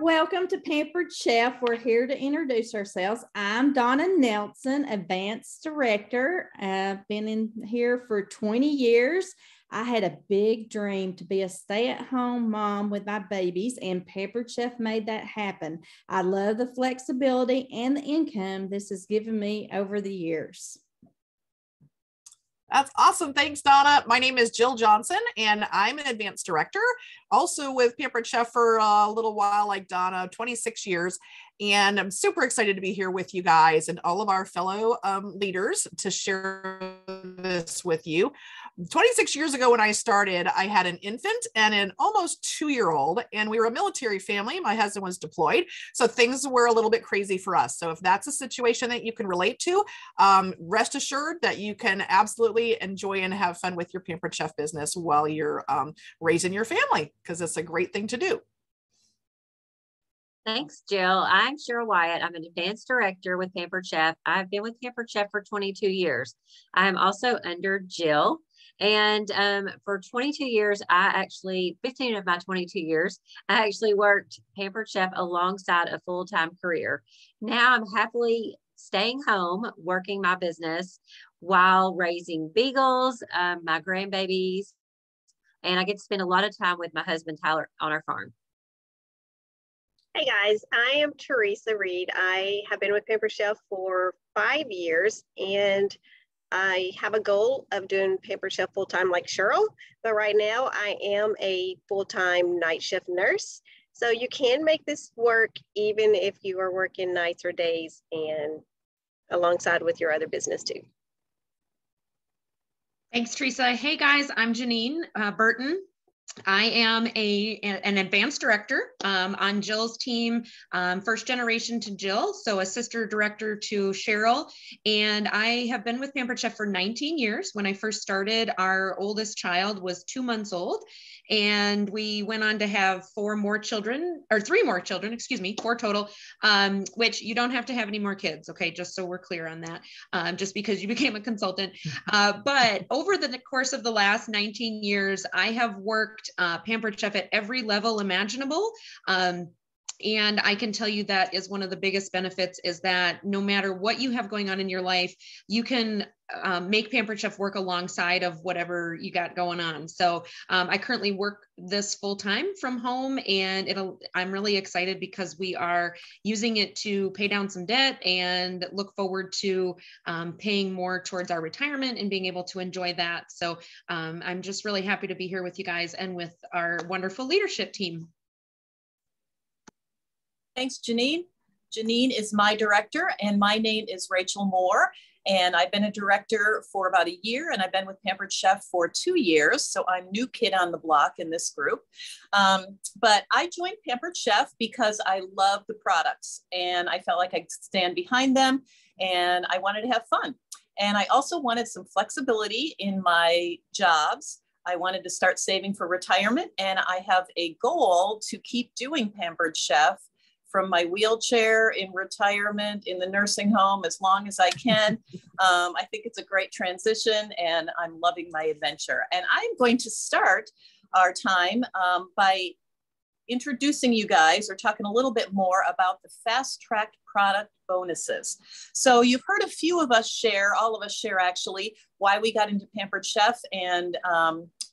welcome to Pampered Chef. We're here to introduce ourselves. I'm Donna Nelson, Advanced Director. I've been in here for 20 years. I had a big dream to be a stay-at-home mom with my babies, and Pampered Chef made that happen. I love the flexibility and the income this has given me over the years. That's awesome. Thanks, Donna. My name is Jill Johnson, and I'm an advanced director, also with Pampered Chef for a little while, like Donna, 26 years. And I'm super excited to be here with you guys and all of our fellow leaders to share this with you. 26 years ago when I started, I had an infant and an almost 2-year-old, and we were a military family. My husband was deployed, so things were a little bit crazy for us. So if that's a situation that you can relate to, rest assured that you can absolutely enjoy and have fun with your Pampered Chef business while you're raising your family, because it's a great thing to do. Thanks, Jill. I'm Cheryl Wyatt. I'm an advanced director with Pampered Chef. I've been with Pampered Chef for 22 years. I'm also under Jill. And for 22 years, 15 of my 22 years, I actually worked Pampered Chef alongside a full-time career. Now I'm happily staying home, working my business while raising beagles, my grandbabies, and I get to spend a lot of time with my husband, Tyler, on our farm. Hey guys, I am Teresa Reed. I have been with Pampered Chef for 5 years, and I have a goal of doing Pampered Chef full-time like Cheryl, but right now I am a full-time night shift nurse. So you can make this work even if you are working nights or days and alongside with your other business too. Thanks, Teresa. Hey guys, I'm Janine Burton. I am an advanced director on Jill's team, first generation to Jill, so a sister director to Cheryl. And I have been with Pampered Chef for 19 years. When I first started, our oldest child was 2 months old, and we went on to have 4 more children, or 3 more children, excuse me, 4 total, which you don't have to have any more kids, okay, just so we're clear on that, just because you became a consultant. But over the course of the last 19 years, I have worked Pampered Chef at every level imaginable. And I can tell you that is one of the biggest benefits, is that no matter what you have going on in your life, you can make Pampered Chef work alongside of whatever you got going on. So I currently work this full time from home, and I'm really excited because we are using it to pay down some debt and look forward to paying more towards our retirement and being able to enjoy that. So I'm just really happy to be here with you guys and with our wonderful leadership team. Thanks, Janine. Janine is my director, and my name is Rachel Moore. And I've been a director for about a year, and I've been with Pampered Chef for 2 years. So I'm new kid on the block in this group. But I joined Pampered Chef because I love the products, and I felt like I could stand behind them, and I wanted to have fun. And I also wanted some flexibility in my jobs. I wanted to start saving for retirement, and I have a goal to keep doing Pampered Chef from my wheelchair in retirement in the nursing home as long as I can. I think it's a great transition, and I'm loving my adventure. And I'm going to start our time by introducing you guys, or talking a little bit more about the fast track product bonuses. So you've heard a few of us share, all of us share actually, why we got into Pampered Chef and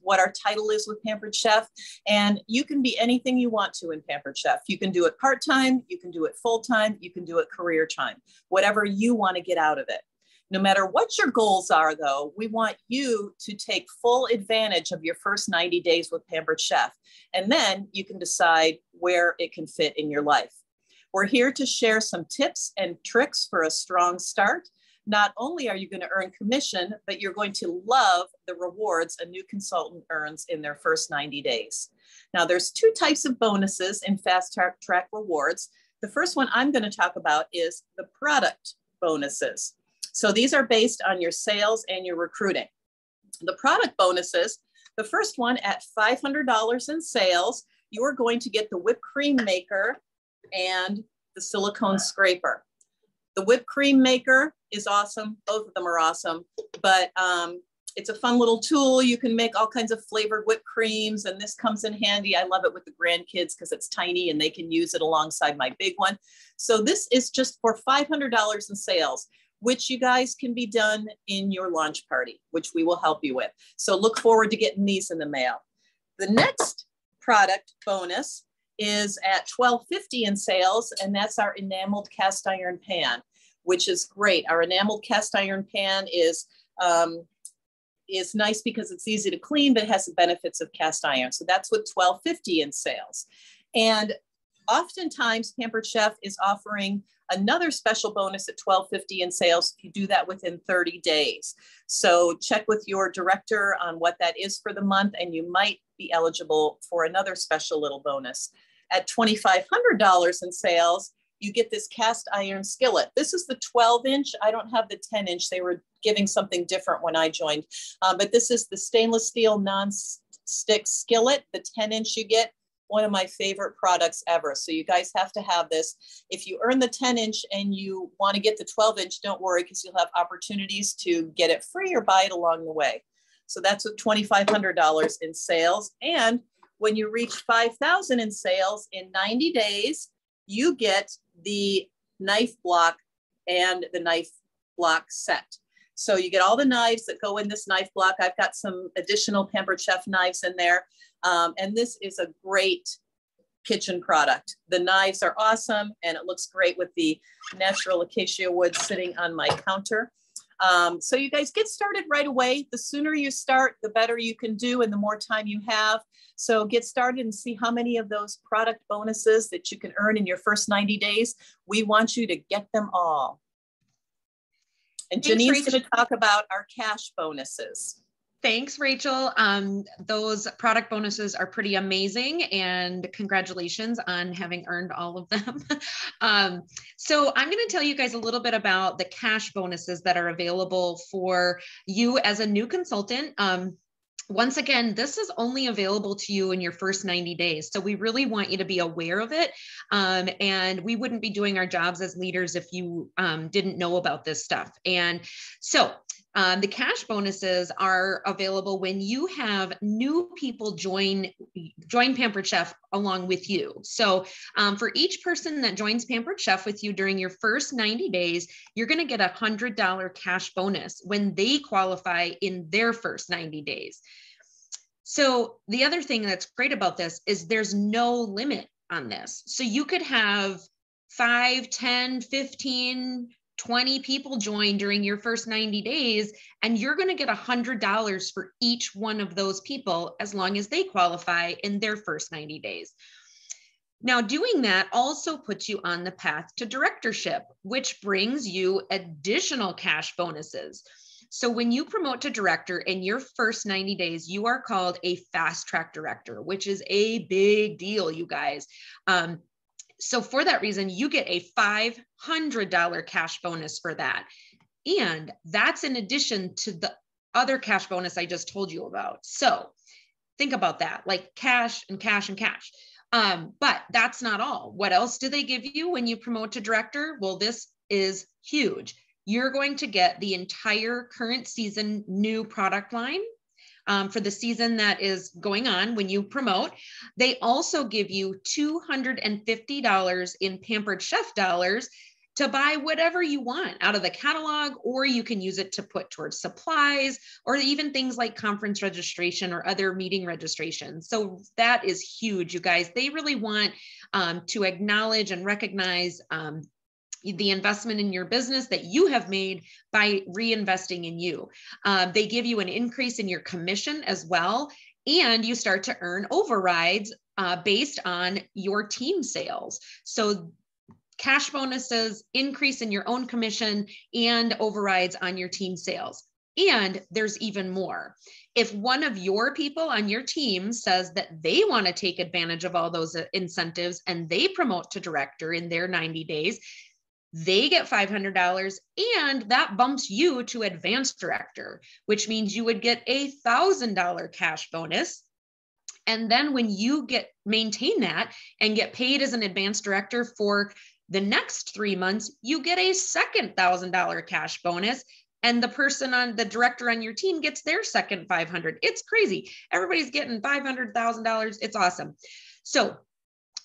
what our title is with Pampered Chef. And you can be anything you want to in Pampered Chef. You can do it part-time, you can do it full-time, you can do it career time, whatever you want to get out of it. No matter what your goals are though, we want you to take full advantage of your first 90 days with Pampered Chef. And then you can decide where it can fit in your life. We're here to share some tips and tricks for a strong start. Not only are you going to earn commission, but you're going to love the rewards a new consultant earns in their first 90 days. Now, there's 2 types of bonuses in fast track rewards. The first one I'm going to talk about is the product bonuses. So these are based on your sales and your recruiting. The product bonuses, the first one at $500 in sales, you are going to get the whipped cream maker and the silicone scraper. The whipped cream maker is awesome. Both of them are awesome. But It's a fun little tool. You can make all kinds of flavored whipped creams, and this comes in handy. I love it with the grandkids because it's tiny and they can use it alongside my big one. So this is just for $500 in sales, which you guys can be done in your launch party, which we will help you with. So look forward to getting these in the mail. The next product bonus is at $12.50 in sales, and that's our enameled cast iron pan, which is great. Our enameled cast iron pan is nice because it's easy to clean, but it has the benefits of cast iron. So that's with $12.50 in sales. And oftentimes Pampered Chef is offering another special bonus at $12.50 in sales if you do that within 30 days. So check with your director on what that is for the month, and you might be eligible for another special little bonus. At $2,500 in sales, you get this cast iron skillet. This is the 12-inch. I don't have the 10-inch. They were giving something different when I joined. But this is the stainless steel non-stick skillet. The 10-inch you get, one of my favorite products ever. So you guys have to have this. If you earn the 10-inch and you want to get the 12-inch, don't worry, because you'll have opportunities to get it free or buy it along the way. So that's with $2,500 in sales. And when you reach $5,000 in sales in 90 days, you get the knife block and the knife block set. So you get all the knives that go in this knife block. I've got some additional Pampered Chef knives in there. And this is a great kitchen product. The knives are awesome, and it looks great with the natural acacia wood sitting on my counter. So you guys get started right away. The sooner you start, the better you can do and the more time you have. So get started and see how many of those product bonuses that you can earn in your first 90 days. We want you to get them all. And Janine's going to talk about our cash bonuses. Thanks, Rachel. Those product bonuses are pretty amazing, and congratulations on having earned all of them. So I'm going to tell you guys a little bit about the cash bonuses that are available for you as a new consultant. Once again, this is only available to you in your first 90 days. So we really want you to be aware of it. And we wouldn't be doing our jobs as leaders if you didn't know about this stuff. And so the cash bonuses are available when you have new people join Pampered Chef along with you. So for each person that joins Pampered Chef with you during your first 90 days, you're going to get a $100 cash bonus when they qualify in their first 90 days. So the other thing that's great about this is there's no limit on this. So you could have 5, 10, 15, 20 people join during your first 90 days, and you're going to get $100 for each one of those people as long as they qualify in their first 90 days. Now, doing that also puts you on the path to directorship, which brings you additional cash bonuses. So when you promote to director in your first 90 days, you are called a fast track director, which is a big deal, you guys. So for that reason, you get a $500 cash bonus for that. And that's in addition to the other cash bonus I just told you about. So think about that, like cash and cash and cash. But that's not all. What else do they give you when you promote to director? Well, this is huge. You're going to get the entire current season new product line for the season that is going on when you promote. They also give you $250 in Pampered Chef dollars to buy whatever you want out of the catalog, or you can use it to put towards supplies or even things like conference registration or other meeting registration. So that is huge, you guys. They really want to acknowledge and recognize the investment in your business that you have made by reinvesting in you. They give you an increase in your commission as well, and you start to earn overrides based on your team sales. So cash bonuses, increase in your own commission, and overrides on your team sales. And there's even more. If one of your people on your team says that they want to take advantage of all those incentives and they promote to director in their 90 days, they get $500, and that bumps you to advanced director, which means you would get $1,000 cash bonus. And then when you maintain that and get paid as an advanced director for the next 3 months, you get a second $1,000 cash bonus. and the person on the director on your team gets their second 500. It's crazy. Everybody's getting $500,000. It's awesome. So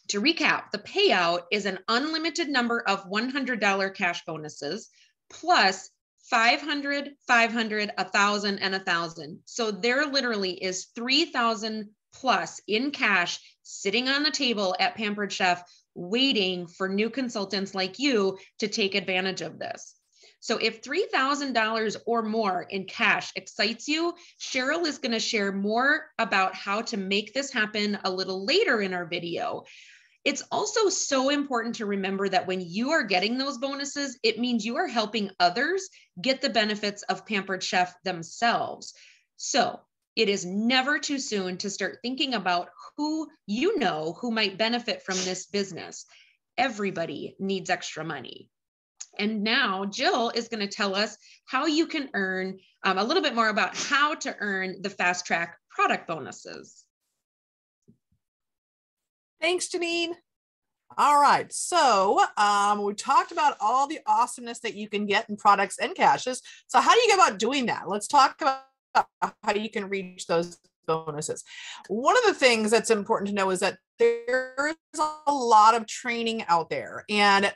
to recap, the payout is an unlimited number of $100 cash bonuses plus 500, 500, 1,000, and 1,000. So there literally is 3,000 plus in cash sitting on the table at Pampered Chef, waiting for new consultants like you to take advantage of this. So if $3,000 or more in cash excites you, Cheryl is going to share more about how to make this happen a little later in our video. It's also so important to remember that when you are getting those bonuses, it means you are helping others get the benefits of Pampered Chef themselves. So it is never too soon to start thinking about who you know who might benefit from this business. Everybody needs extra money. And now Jill is going to tell us how you can earn a little bit more about how to earn the fast track product bonuses. Thanks, Janine. All right, so we talked about all the awesomeness that you can get in products and caches. So how do you go about doing that? Let's talk about how you can reach those bonuses. One of the things that's important to know is that there's a lot of training out there, and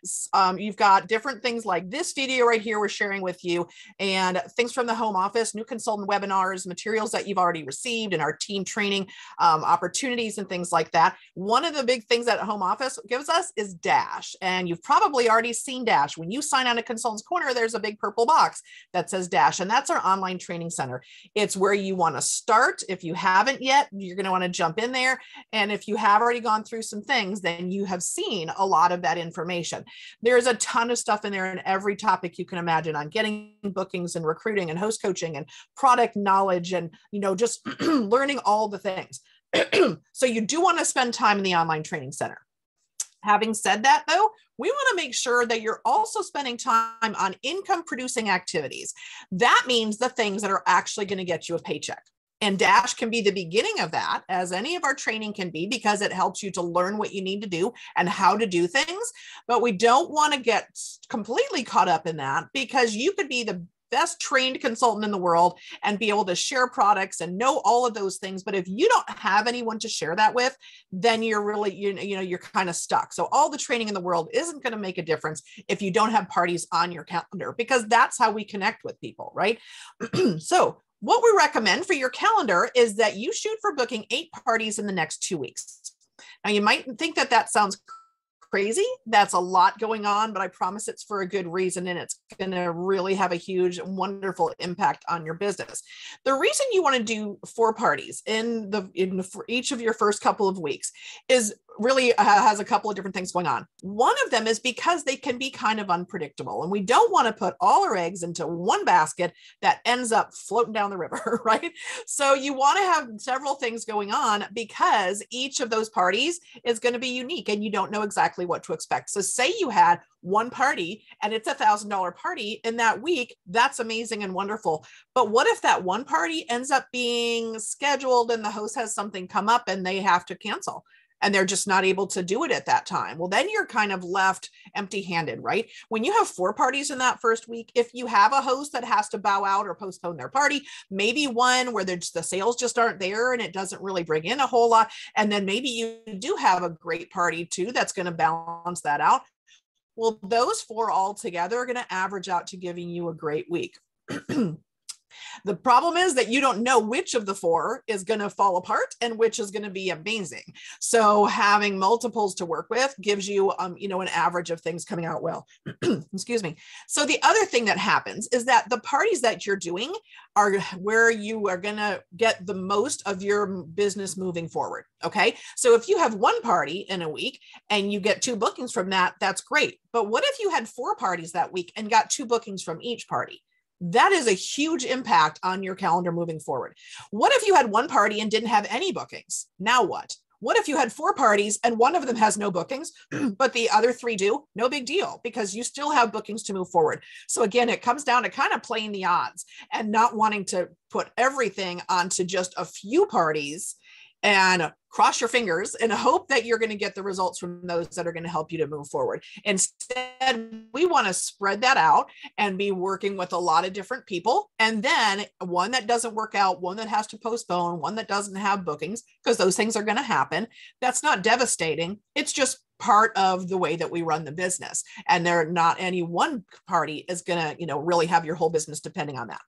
you've got different things like this video right here we're sharing with you, and things from the home office, new consultant webinars, materials that you've already received, and our team training opportunities and things like that. One of the big things that home office gives us is Dash, and you've probably already seen Dash. When you sign on to Consultants Corner, there's a big purple box that says Dash, and that's our online training center. It's where you want to start. If you haven't yet, you're going to want to jump in there, and if you have already gone through some things, then you have seen a lot of that information. There's a ton of stuff in there in every topic you can imagine on getting bookings and recruiting and host coaching and product knowledge and, just learning all the things. So you do want to spend time in the online training center. Having said that, though, we want to make sure that you're also spending time on income producing activities. That means the things that are actually going to get you a paycheck. And Dash can be the beginning of that, as any of our training can be, because it helps you to learn what you need to do and how to do things. But we don't want to get completely caught up in that, because you could be the best trained consultant in the world and be able to share products and know all of those things. But if you don't have anyone to share that with, then you're really, you're kind of stuck. So all the training in the world isn't going to make a difference if you don't have parties on your calendar, because that's how we connect with people, right? So what we recommend for your calendar is that you shoot for booking 8 parties in the next 2 weeks. Now, you might think that that sounds crazy. That's a lot going on, but I promise it's for a good reason, and it's going to really have a huge, wonderful impact on your business. The reason you want to do 4 parties for each of your first couple of weeks is really has a couple of different things going on. One of them is because they can be kind of unpredictable, and we don't want to put all our eggs into one basket that ends up floating down the river, right? So you want to have several things going on, because each of those parties is going to be unique and you don't know exactly what to expect. So say you had one party and it's $1,000 party in that week, that's amazing and wonderful. But what if that one party ends up being scheduled and the host has something come up and they have to cancel, and they're just not able to do it at that time? Well, then you're kind of left empty-handed, right? When you have 4 parties in that first week, if you have a host that has to bow out or postpone their party, maybe one where the sales just aren't there and it doesn't really bring in a whole lot, and then maybe you do have a great party too that's going to balance that out. Well, those 4 all together are going to average out to giving you a great week. The problem is that you don't know which of the 4 is going to fall apart and which is going to be amazing. So having multiples to work with gives you, an average of things coming out well. Excuse me. So the other thing that happens is that the parties that you're doing are where you are going to get the most of your business moving forward. Okay. So if you have 1 party in a week and you get 2 bookings from that, that's great. But what if you had 4 parties that week and got 2 bookings from each party? That is a huge impact on your calendar moving forward. What if you had 1 party and didn't have any bookings? Now what? What if you had 4 parties and one of them has no bookings, but the other 3 do? No big deal, because you still have bookings to move forward. So again, it comes down to kind of playing the odds and not wanting to put everything onto just a few parties and cross your fingers and hope that you're going to get the results from those that are going to help you to move forward. Instead, we want to spread that out and be working with a lot of different people. And then one that doesn't work out, one that has to postpone, one that doesn't have bookings, because those things are going to happen. That's not devastating. It's just part of the way that we run the business. And there not any one party is going to, really have your whole business depending on that.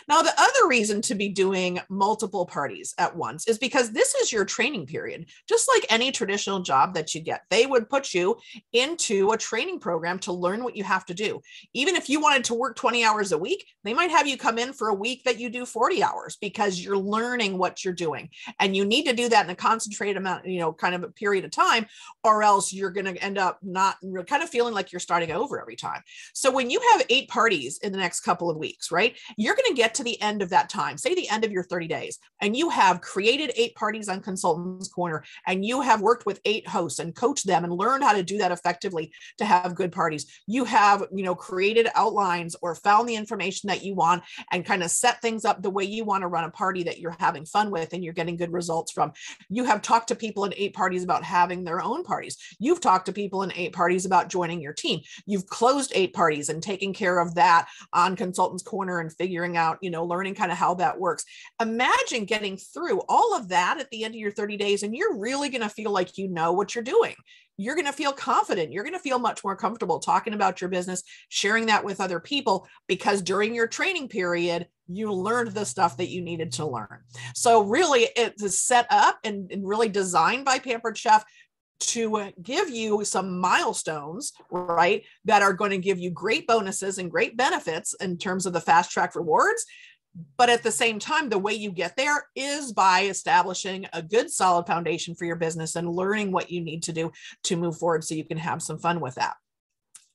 Now, the other reason to be doing multiple parties at once is because this is your training period. Just like any traditional job that you get, they would put you into a training program to learn what you have to do. Even if you wanted to work 20 hours a week, they might have you come in for a week that you do 40 hours because you're learning what you're doing. And you need to do that in a concentrated amount, kind of a period of time, or else you're going to end up not kind of feeling like you're starting over every time. So when you have 8 parties in the next couple of weeks, right, you're going to get to the end of that time, say the end of your 30 days, and you have created 8 parties on Consultants Corner, and you have worked with 8 hosts and coached them and learned how to do that effectively to have good parties. You have, created outlines or found the information that you want and kind of set things up the way you want to run a party that you're having fun with and you're getting good results from. You have talked to people in 8 parties about having their own parties. You've talked to people in 8 parties about joining your team. You've closed 8 parties and taking care of that on Consultants Corner and figuring out, learning kind of how that works. Imagine getting through all of that at the end of your 30 days, and you're really going to feel like you know what you're doing. You're going to feel confident. You're going to feel much more comfortable talking about your business, sharing that with other people, because during your training period, you learned the stuff that you needed to learn. So really, it's set up and really designed by Pampered Chef to give you some milestones, right, that are going to give you great bonuses and great benefits in terms of the fast track rewards. But at the same time, the way you get there is by establishing a good solid foundation for your business and learning what you need to do to move forward so you can have some fun with that.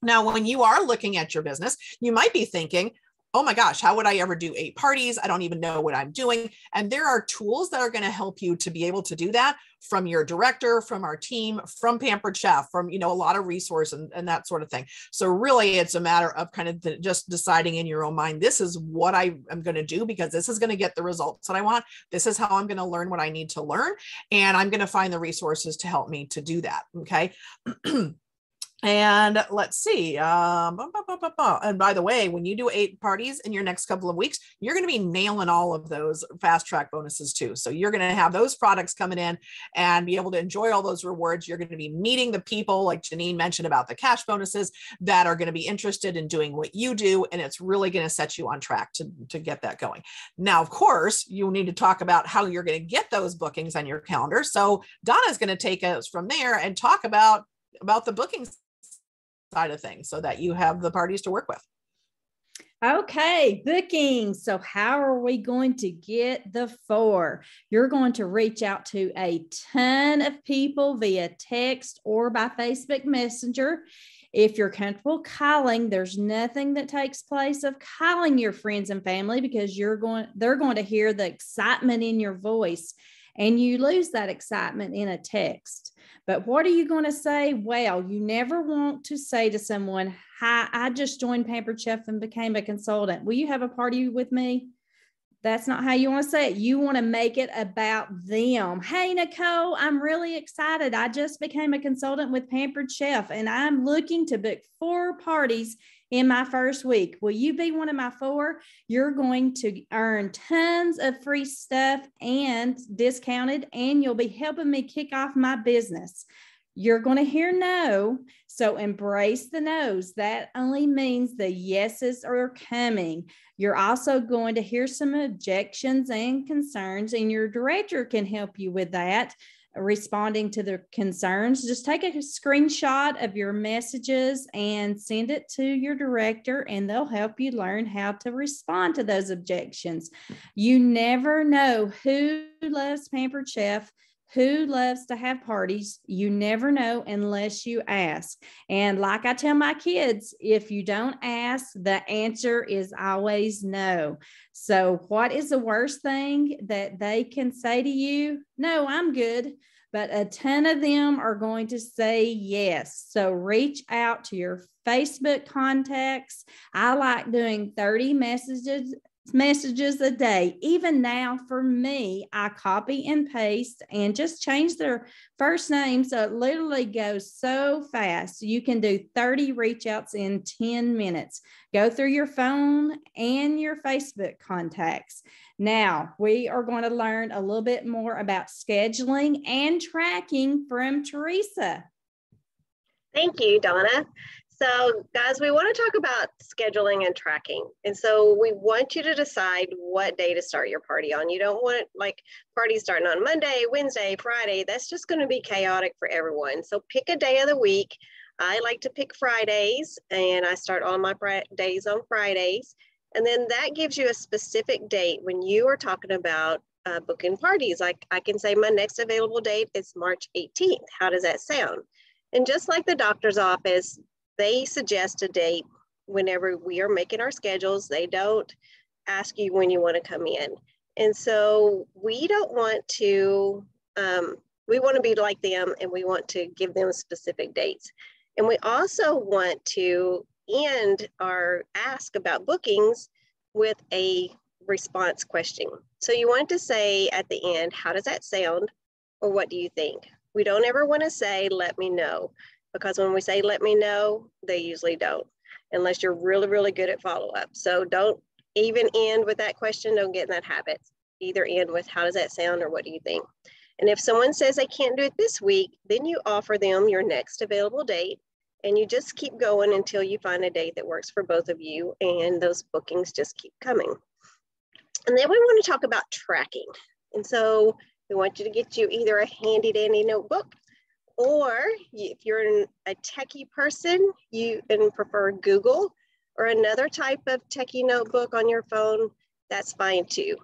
Now, when you are looking at your business, you might be thinking, oh my gosh, how would I ever do 8 parties? I don't even know what I'm doing. And there are tools that are going to help you to be able to do that from your director, from our team, from Pampered Chef, from, a lot of resources and that sort of thing. So really, it's a matter of kind of just deciding in your own mind, this is what I am going to do because this is going to get the results that I want. This is how I'm going to learn what I need to learn. And I'm going to find the resources to help me to do that. Okay. And let's see. And by the way, when you do 8 parties in your next couple of weeks, you're going to be nailing all of those fast track bonuses too. So you're going to have those products coming in and be able to enjoy all those rewards. You're going to be meeting the people, like Janine mentioned about the cash bonuses, that are going to be interested in doing what you do. And it's really going to set you on track to get that going. Now, of course, you need to talk about how you're going to get those bookings on your calendar. So Donna's going to take us from there and talk about the bookings side of things so that you have the parties to work with. Okay, bookings. So how are we going to get the 4? You're going to reach out to a ton of people via text or by Facebook Messenger. If you're comfortable calling, there's nothing that takes place of calling your friends and family because they're going to hear the excitement in your voice, and you lose that excitement in a text. But what are you going to say? Well, you never want to say to someone, hi, I just joined Pampered Chef and became a consultant. Will you have a party with me? That's not how you want to say it. You want to make it about them. Hey, Nicole, I'm really excited. I just became a consultant with Pampered Chef, and I'm looking to book 4 parties in my first week. Will you be one of my 4? You're going to earn tons of free stuff and discounted, and you'll be helping me kick off my business. You're going to hear no, so embrace the no's. That only means the yeses are coming. You're also going to hear some objections and concerns, and your director can help you with that, responding to the concerns. Just take a screenshot of your messages and send it to your director, and they'll help you learn how to respond to those objections. You never know who loves Pampered Chef, who loves to have parties. You never know unless you ask. And like I tell my kids, if you don't ask, the answer is always no. So what is the worst thing that they can say to you? No, I'm good. But a ton of them are going to say yes. So reach out to your Facebook contacts. I like doing 30 messages messages a day. Even now for me, I copy and paste and just change their first name. So it literally goes so fast. You can do 30 reach outs in 10 minutes. Go through your phone and your Facebook contacts. Now we are going to learn a little bit more about scheduling and tracking from Teresa. Thank you, Donna. So guys, we want to talk about scheduling and tracking. And so we want you to decide what day to start your party on. You don't want like parties starting on Monday, Wednesday, Friday. That's just going to be chaotic for everyone. So pick a day of the week. I like to pick Fridays, and I start all my days on Fridays. And then that gives you a specific date when you are talking about booking parties. Like I can say my next available date is March 18th. How does that sound? And just like the doctor's office, they suggest a date whenever we are making our schedules. They don't ask you when you want to come in. And so we don't want to, we want to be like them, and we want to give them specific dates. And we also want to end our ask about bookings with a response question. So you want to say at the end, how does that sound? Or what do you think? We don't ever want to say, let me know. Because when we say, let me know, they usually don't, unless you're really, really good at follow-up. So don't even end with that question. Don't get in that habit. Either end with, how does that sound, or what do you think? And if someone says they can't do it this week, then you offer them your next available date, and you just keep going until you find a date that works for both of you, and those bookings just keep coming. And then we want to talk about tracking. And so we want you to get you either a handy dandy notebook, or if you're a techie person, you can prefer Google or another type of techie notebook on your phone, that's fine too.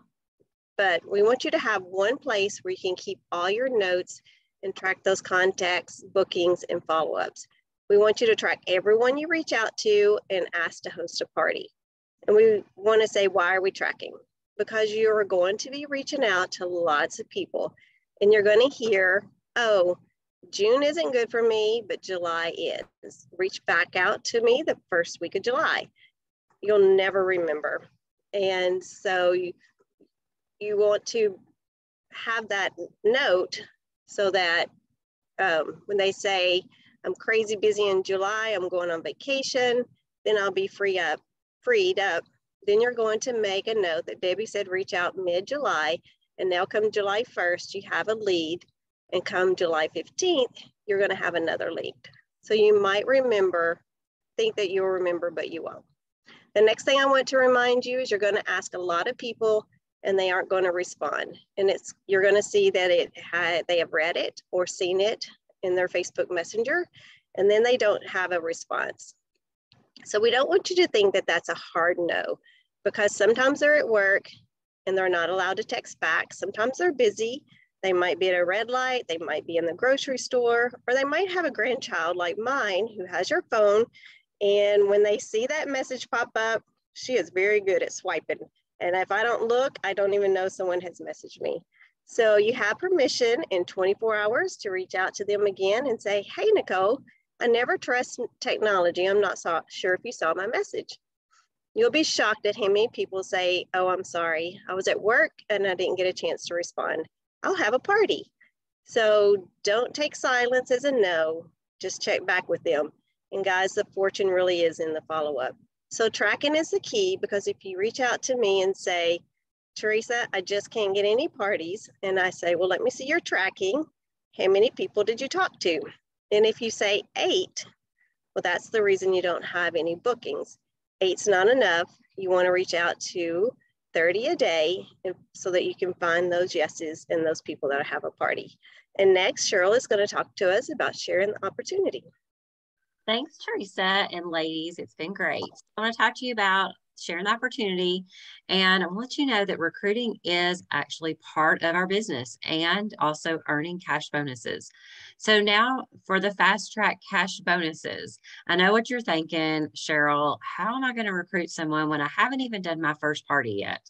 But we want you to have one place where you can keep all your notes and track those contacts, bookings, and follow-ups. We want you to track everyone you reach out to and ask to host a party. And we want to say, why are we tracking? Because you're going to be reaching out to lots of people, and you're going to hear, oh, June isn't good for me, but July is. Reach back out to me the first week of July. You'll never remember. And so you want to have that note so that when they say, I'm crazy busy in July, I'm going on vacation, then I'll be freed up. Then you're going to make a note that Debbie said reach out mid-July, and now come July 1st, you have a lead. And come July 15th, you're going to have another lead. So you might think that you'll remember, but you won't. The next thing I want to remind you is you're going to ask a lot of people, and they aren't going to respond. And you're going to see that they have read it or seen it in their Facebook Messenger, and then they don't have a response. So we don't want you to think that that's a hard no, because sometimes they're at work and they're not allowed to text back. Sometimes they're busy. They might be at a red light, they might be in the grocery store, or they might have a grandchild like mine who has your phone. And when they see that message pop up, she is very good at swiping. And if I don't look, I don't even know someone has messaged me. So you have permission in 24 hours to reach out to them again and say, hey, Nicole, I never trust technology. I'm not sure if you saw my message. You'll be shocked at how many people say, oh, I'm sorry, I was at work and I didn't get a chance to respond. I'll have a party. So don't take silence as a no, just check back with them. And guys, the fortune really is in the follow-up. So tracking is the key, because if you reach out to me and say, Teresa, I just can't get any parties. And I say, well, let me see your tracking. How many people did you talk to? And if you say 8, well, that's the reason you don't have any bookings. 8's not enough. You want to reach out to 30 a day so that you can find those yeses and those people that have a party. And next, Cheryl is going to talk to us about sharing the opportunity. Thanks, Teresa, and ladies, it's been great. I want to talk to you about sharing the opportunity, and I want to let you know that recruiting is actually part of our business and also earning cash bonuses. So now for the fast track cash bonuses, I know what you're thinking, Cheryl, how am I going to recruit someone when I haven't even done my first party yet?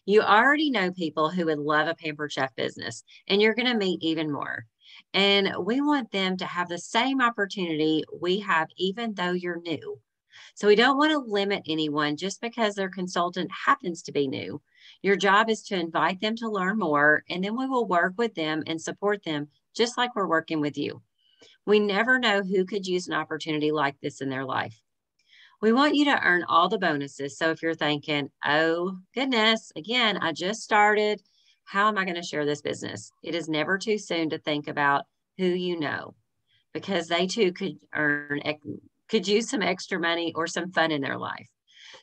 You already know people who would love a Pampered Chef business, and you're going to meet even more. And we want them to have the same opportunity we have, even though you're new. So we don't want to limit anyone just because their consultant happens to be new. Your job is to invite them to learn more, and then we will work with them and support them just like we're working with you. We never know who could use an opportunity like this in their life. We want you to earn all the bonuses. So if you're thinking, oh goodness, again, I just started, how am I going to share this business? It is never too soon to think about who you know, because they too could use some extra money or some fun in their life.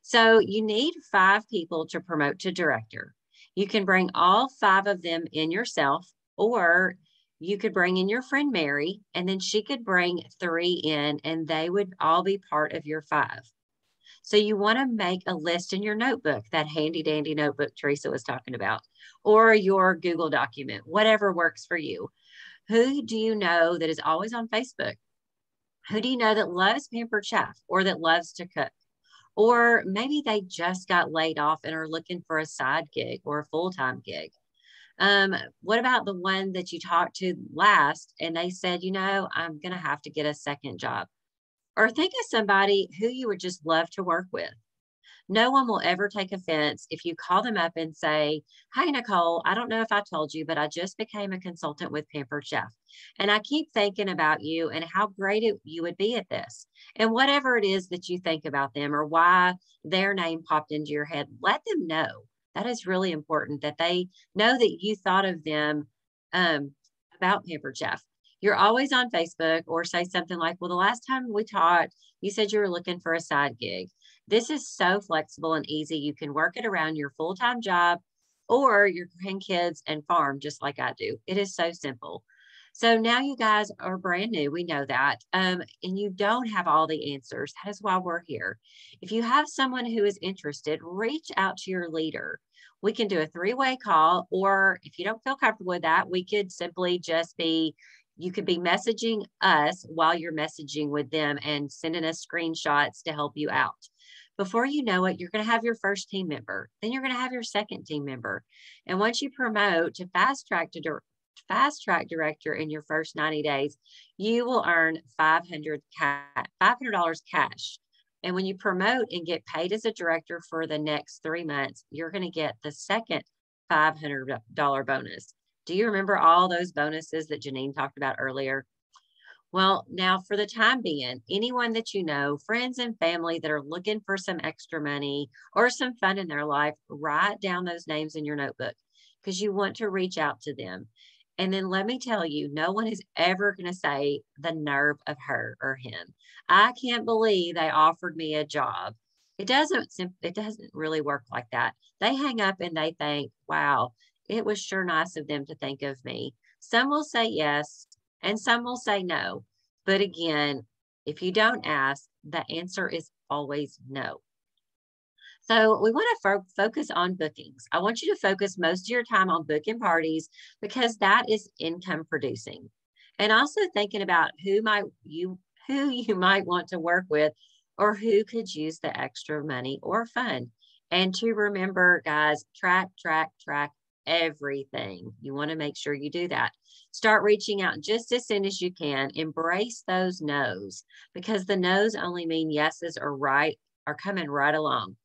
So you need 5 people to promote to director. You can bring all 5 of them in yourself, or you could bring in your friend Mary, and then she could bring 3 in, and they would all be part of your 5. So you want to make a list in your notebook, that handy dandy notebook Teresa was talking about, or your Google document, whatever works for you. Who do you know that is always on Facebook? Who do you know that loves Pampered Chef or that loves to cook? Or maybe they just got laid off and are looking for a side gig or a full-time gig. What about the one that you talked to last and they said, you know, I'm going to have to get a second job? Or think of somebody who you would just love to work with. No one will ever take offense if you call them up and say, hey, Nicole, I don't know if I told you, but I just became a consultant with Pampered Chef. And I keep thinking about you and how great you would be at this. And whatever it is that you think about them or why their name popped into your head, let them know. That is really important, that they know that you thought of them about Pampered Chef. You're always on Facebook, or say something like, well, the last time we talked, you said you were looking for a side gig. This is so flexible and easy. You can work it around your full-time job or your grandkids and farm, just like I do. It is so simple. So now you guys are brand new. We know that. And you don't have all the answers. That is why we're here. If you have someone who is interested, reach out to your leader. We can do a 3-way call, or if you don't feel comfortable with that, we could simply just be, you could be messaging us while you're messaging with them and sending us screenshots to help you out. Before you know it, you're going to have your first team member. Then you're going to have your second team member. And once you promote to fast track director in your first 90 days, you will earn $500 cash. And when you promote and get paid as a director for the next 3 months, you're going to get the second $500 bonus. Do you remember all those bonuses that Janine talked about earlier? Well, now for the time being, anyone that you know, friends and family that are looking for some extra money or some fun in their life, write down those names in your notebook because you want to reach out to them. And then let me tell you, no one is ever going to say the nerve of her or him. I can't believe they offered me a job. It doesn't really work like that. They hang up and they think, wow, it was sure nice of them to think of me. Some will say yes, and some will say no. But again, if you don't ask, the answer is always no. So we want to focus on bookings. I want you to focus most of your time on booking parties because that is income producing. And also thinking about who you might want to work with or who could use the extra money or fun. And to remember, guys, track everything. You want to make sure you do that. Start reaching out just as soon as you can. Embrace those no's because the no's only mean yeses are coming right along.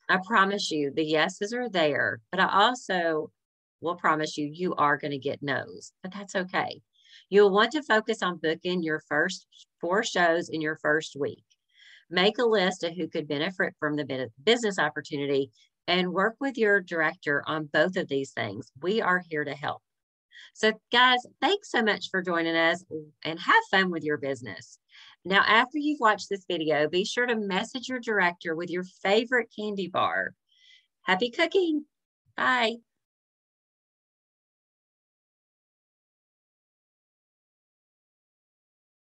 I promise you the yeses are there, but I also will promise you are going to get no's, but that's okay. You'll want to focus on booking your first 4 shows in your first week. Make a list of who could benefit from the business opportunity and work with your director on both of these things. We are here to help. So guys, thanks so much for joining us and have fun with your business. Now, after you've watched this video, be sure to message your director with your favorite candy bar. Happy cooking. Bye.